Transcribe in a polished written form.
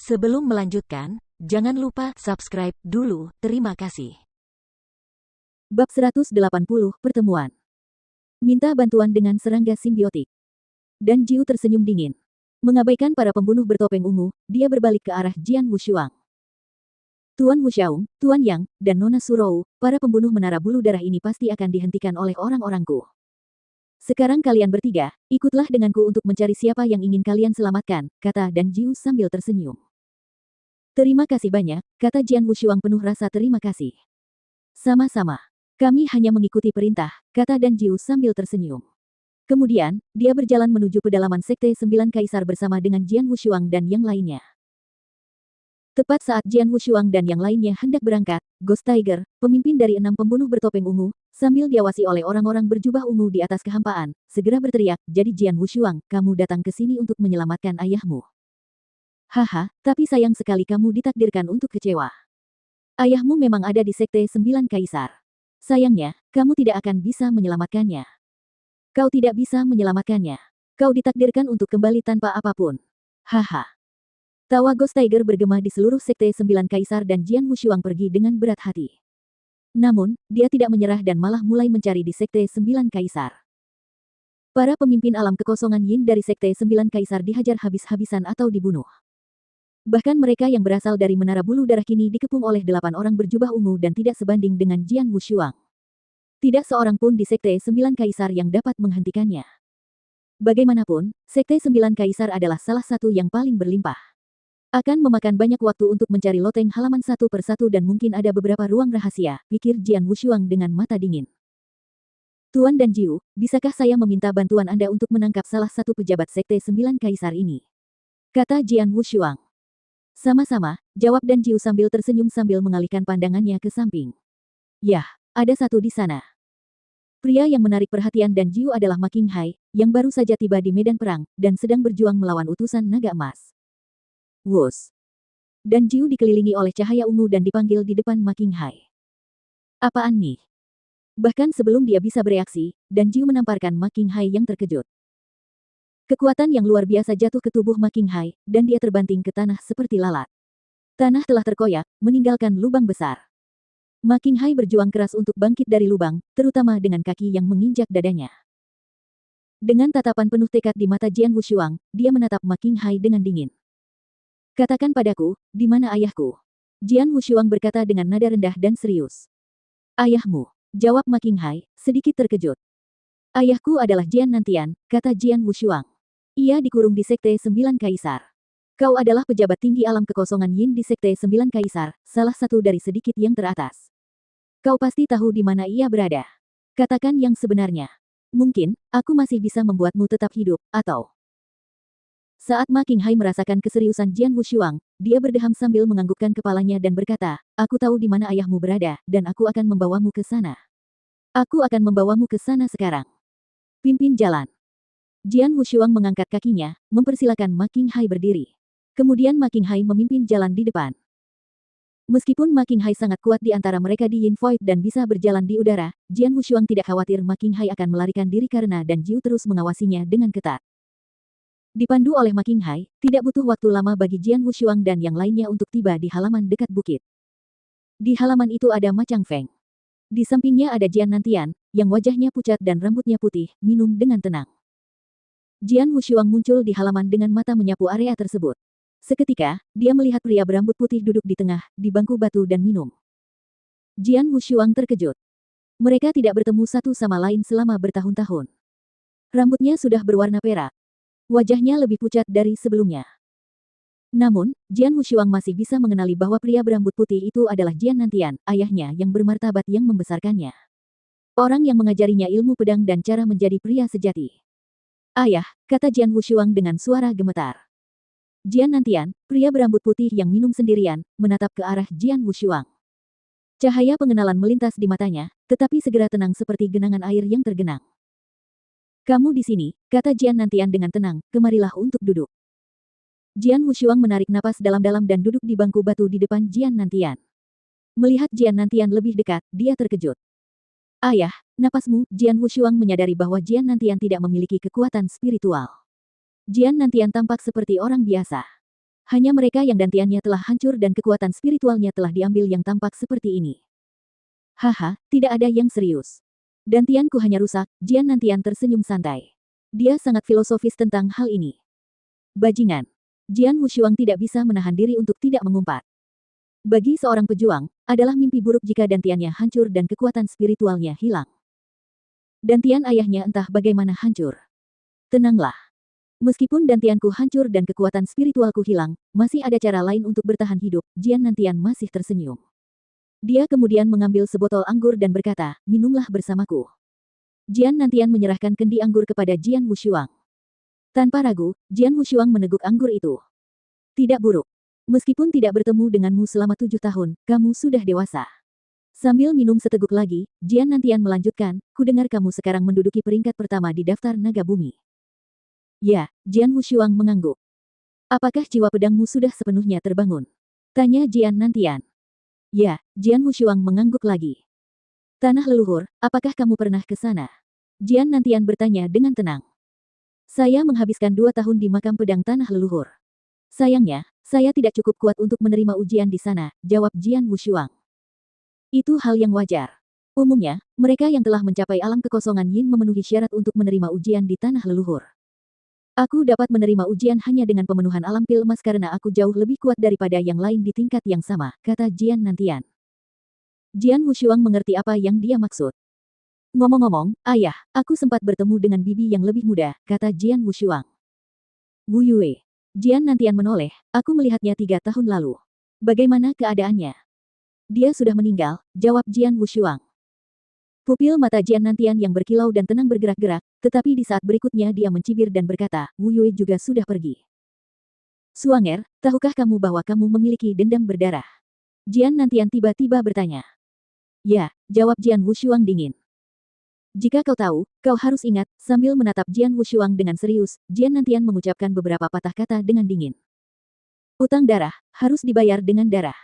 Sebelum melanjutkan, jangan lupa subscribe dulu. Terima kasih. Bab 180 Pertemuan. Minta bantuan dengan serangga simbiotik. Dan Jiu tersenyum dingin. Mengabaikan para pembunuh bertopeng ungu, dia berbalik ke arah Jian Wushuang. Tuan Wushaung, Tuan Yang, dan Nona Surou, para pembunuh menara bulu darah ini pasti akan dihentikan oleh orang-orangku. Sekarang kalian bertiga, ikutlah denganku untuk mencari siapa yang ingin kalian selamatkan, kata Dan Jiu sambil tersenyum. Terima kasih banyak, kata Jian Wushuang penuh rasa terima kasih. Sama-sama. Kami hanya mengikuti perintah, kata Dan Jiu sambil tersenyum. Kemudian, dia berjalan menuju pedalaman Sekte Sembilan Kaisar bersama dengan Jian Wushuang dan yang lainnya. Tepat saat Jian Wushuang dan yang lainnya hendak berangkat, Ghost Tiger, pemimpin dari 6 pembunuh bertopeng ungu, sambil diawasi oleh orang-orang berjubah ungu di atas kehampaan, segera berteriak, jadi Jian Wushuang, kamu datang ke sini untuk menyelamatkan ayahmu. Haha, tapi sayang sekali kamu ditakdirkan untuk kecewa. Ayahmu memang ada di Sekte Sembilan Kaisar. Sayangnya, kamu tidak akan bisa menyelamatkannya. Kau tidak bisa menyelamatkannya. Kau ditakdirkan untuk kembali tanpa apapun. Haha. Tawa Ghost Tiger bergema di seluruh Sekte Sembilan Kaisar dan Jian Wushuang pergi dengan berat hati. Namun, dia tidak menyerah dan malah mulai mencari di Sekte Sembilan Kaisar. Para pemimpin alam kekosongan Yin dari Sekte Sembilan Kaisar dihajar habis-habisan atau dibunuh. Bahkan mereka yang berasal dari Menara Bulu Darah kini dikepung oleh 8 orang berjubah ungu dan tidak sebanding dengan Jian Wushuang. Tidak seorang pun di Sekte Sembilan Kaisar yang dapat menghentikannya. Bagaimanapun, Sekte Sembilan Kaisar adalah salah satu yang paling berlimpah. Akan memakan banyak waktu untuk mencari loteng halaman satu persatu dan mungkin ada beberapa ruang rahasia, pikir Jian Wushuang dengan mata dingin. Tuan Dan Jiu, bisakah saya meminta bantuan Anda untuk menangkap salah satu pejabat Sekte Sembilan Kaisar ini? Kata Jian Wushuang. Sama-sama, jawab Dan Jiu sambil tersenyum sambil mengalihkan pandangannya ke samping. Yah, ada satu di sana. Pria yang menarik perhatian Dan Jiu adalah Ma Qinghai, yang baru saja tiba di medan perang, dan sedang berjuang melawan utusan naga emas. Wus. Dan Jiu dikelilingi oleh cahaya ungu dan dipanggil di depan Ma Qinghai. Apaan nih? Bahkan sebelum dia bisa bereaksi, Dan Jiu menamparkan Ma Qinghai yang terkejut. Kekuatan yang luar biasa jatuh ke tubuh Ma Qinghai, dan dia terbanting ke tanah seperti lalat. Tanah telah terkoyak, meninggalkan lubang besar. Ma Qinghai berjuang keras untuk bangkit dari lubang, terutama dengan kaki yang menginjak dadanya. Dengan tatapan penuh tekad di mata Jian Wushuang, dia menatap Ma Qinghai dengan dingin. Katakan padaku, di mana ayahku? Jian Wushuang berkata dengan nada rendah dan serius. Ayahmu, jawab Ma Qinghai, sedikit terkejut. Ayahku adalah Jian Nantian, kata Jian Wushuang. Ia dikurung di Sekte Sembilan Kaisar. Kau adalah pejabat tinggi alam kekosongan Yin di Sekte Sembilan Kaisar, salah satu dari sedikit yang teratas. Kau pasti tahu di mana ia berada. Katakan yang sebenarnya. Mungkin, aku masih bisa membuatmu tetap hidup, atau... Saat Ma Qinghai merasakan keseriusan Jian Wushuang, dia berdeham sambil menganggukkan kepalanya dan berkata, aku tahu di mana ayahmu berada, dan aku akan membawamu ke sana. Aku akan membawamu ke sana sekarang. Pimpin jalan. Jian Wushuang mengangkat kakinya, mempersilakan Ma Qinghai berdiri. Kemudian Ma Qinghai memimpin jalan di depan. Meskipun Ma Qinghai sangat kuat di antara mereka di Yin Void dan bisa berjalan di udara, Jian Wushuang tidak khawatir Ma Qinghai akan melarikan diri karena Dan Jiu terus mengawasinya dengan ketat. Dipandu oleh Ma Qinghai, tidak butuh waktu lama bagi Jian Wushuang dan yang lainnya untuk tiba di halaman dekat bukit. Di halaman itu ada Ma Changfeng. Di sampingnya ada Jian Nantian, yang wajahnya pucat dan rambutnya putih, minum dengan tenang. Jian Wushuang muncul di halaman dengan mata menyapu area tersebut. Seketika, dia melihat pria berambut putih duduk di tengah, di bangku batu dan minum. Jian Wushuang terkejut. Mereka tidak bertemu satu sama lain selama bertahun-tahun. Rambutnya sudah berwarna perak. Wajahnya lebih pucat dari sebelumnya. Namun, Jian Wushuang masih bisa mengenali bahwa pria berambut putih itu adalah Jian Nantian, ayahnya yang bermartabat yang membesarkannya. Orang yang mengajarinya ilmu pedang dan cara menjadi pria sejati. Ayah, kata Jian Wushuang dengan suara gemetar. Jian Nantian, pria berambut putih yang minum sendirian, menatap ke arah Jian Wushuang. Cahaya pengenalan melintas di matanya, tetapi segera tenang seperti genangan air yang tergenang. Kamu di sini, kata Jian Nantian dengan tenang, kemarilah untuk duduk. Jian Wushuang menarik napas dalam-dalam dan duduk di bangku batu di depan Jian Nantian. Melihat Jian Nantian lebih dekat, dia terkejut. Ayah, napasmu, Jian Wushuang menyadari bahwa Jian Nantian tidak memiliki kekuatan spiritual. Jian Nantian tampak seperti orang biasa. Hanya mereka yang dantiannya telah hancur dan kekuatan spiritualnya telah diambil yang tampak seperti ini. Haha, tidak ada yang serius. Dantianku hanya rusak, Jian Nantian tersenyum santai. Dia sangat filosofis tentang hal ini. Bajingan. Jian Wushuang tidak bisa menahan diri untuk tidak mengumpat. Bagi seorang pejuang, adalah mimpi buruk jika dantiannya hancur dan kekuatan spiritualnya hilang. Dantian ayahnya entah bagaimana hancur. Tenanglah. Meskipun dantianku hancur dan kekuatan spiritualku hilang, masih ada cara lain untuk bertahan hidup, Jian Nantian masih tersenyum. Dia kemudian mengambil sebotol anggur dan berkata, minumlah bersamaku. Jian Nantian menyerahkan kendi anggur kepada Jian Wushuang. Tanpa ragu, Jian Wushuang meneguk anggur itu. Tidak buruk. Meskipun tidak bertemu denganmu selama 7 tahun, kamu sudah dewasa. Sambil minum seteguk lagi, Jian Nantian melanjutkan, kudengar kamu sekarang menduduki peringkat pertama di daftar naga bumi. Ya, Jian Wushuang mengangguk. Apakah jiwa pedangmu sudah sepenuhnya terbangun? Tanya Jian Nantian. Ya, Jian Wushuang mengangguk lagi. Tanah leluhur, apakah kamu pernah ke sana? Jian Nantian bertanya dengan tenang. Saya menghabiskan 2 tahun di makam pedang tanah leluhur. Sayangnya, saya tidak cukup kuat untuk menerima ujian di sana, jawab Jian Wushuang. Itu hal yang wajar. Umumnya, mereka yang telah mencapai alam kekosongan Yin memenuhi syarat untuk menerima ujian di tanah leluhur. Aku dapat menerima ujian hanya dengan pemenuhan alam pil emas karena aku jauh lebih kuat daripada yang lain di tingkat yang sama, kata Jian Nantian. Jian Wushuang mengerti apa yang dia maksud. Ngomong-ngomong, ayah, aku sempat bertemu dengan bibi yang lebih muda, kata Jian Wushuang. Wu Yue. Jian Nantian menoleh, aku melihatnya 3 tahun lalu. Bagaimana keadaannya? Dia sudah meninggal, jawab Jian Wushuang. Pupil mata Jian Nantian yang berkilau dan tenang bergerak-gerak, tetapi di saat berikutnya dia mencibir dan berkata, Wu Yue juga sudah pergi. Suanger, tahukah kamu bahwa kamu memiliki dendam berdarah? Jian Nantian tiba-tiba bertanya. Ya, jawab Jian Wushuang dingin. Jika kau tahu, kau harus ingat, sambil menatap Jian Wushuang dengan serius, Jian Nantian mengucapkan beberapa patah kata dengan dingin. Utang darah, harus dibayar dengan darah.